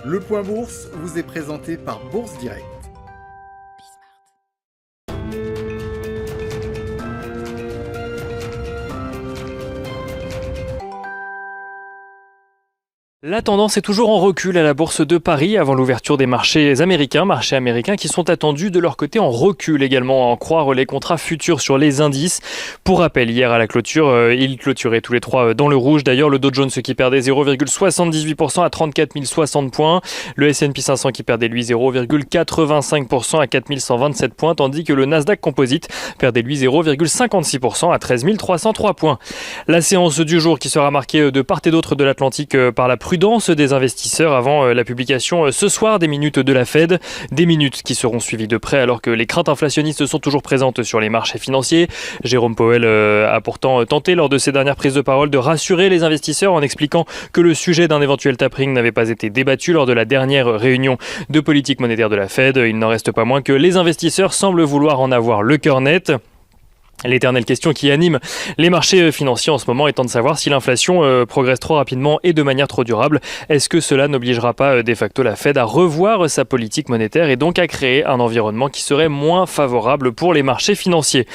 Le Point Bourse vous est présenté par Bourse Direct. La tendance est toujours en recul à la Bourse de Paris avant l'ouverture des marchés américains qui sont attendus de leur côté en recul également, à en croire les contrats futurs sur les indices. Pour rappel, hier à la clôture, ils clôturaient tous les trois dans le rouge. D'ailleurs, le Dow Jones qui perdait 0,78% à 34 060 points, le S&P 500 qui perdait lui 0,85% à 4 127 points, tandis que le Nasdaq Composite perdait lui 0,56% à 13 303 points. La séance du jour qui sera marquée de part et d'autre de l'Atlantique par la prudence des investisseurs avant la publication ce soir des minutes de la Fed. Des minutes qui seront suivies de près alors que les craintes inflationnistes sont toujours présentes sur les marchés financiers. Jérôme Powell a pourtant tenté lors de ses dernières prises de parole de rassurer les investisseurs en expliquant que le sujet d'un éventuel tapering n'avait pas été débattu lors de la dernière réunion de politique monétaire de la Fed. Il n'en reste pas moins que les investisseurs semblent vouloir en avoir le cœur net. L'éternelle question qui anime les marchés financiers en ce moment étant de savoir si l'inflation progresse trop rapidement et de manière trop durable. Est-ce que cela n'obligera pas de facto la Fed à revoir sa politique monétaire et donc à créer un environnement qui serait moins favorable pour les marchés financiers?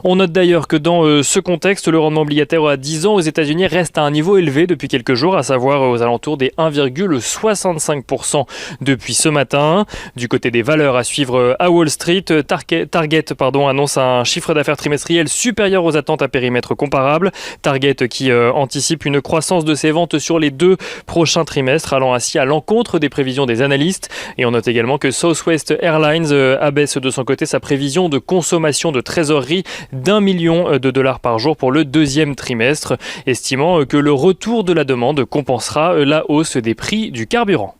On note d'ailleurs que dans ce contexte, le rendement obligataire à 10 ans aux États-Unis reste à un niveau élevé depuis quelques jours, à savoir aux alentours des 1,65% depuis ce matin. Du côté des valeurs à suivre à Wall Street, Target annonce un chiffre d'affaires trimestriel supérieur aux attentes à périmètre comparable. Target qui anticipe une croissance de ses ventes sur les 2 prochains trimestres, allant ainsi à l'encontre des prévisions des analystes. Et on note également que Southwest Airlines abaisse de son côté sa prévision de consommation de trésorerie d'$1 million par jour pour le 2e trimestre, estimant que le retour de la demande compensera la hausse des prix du carburant.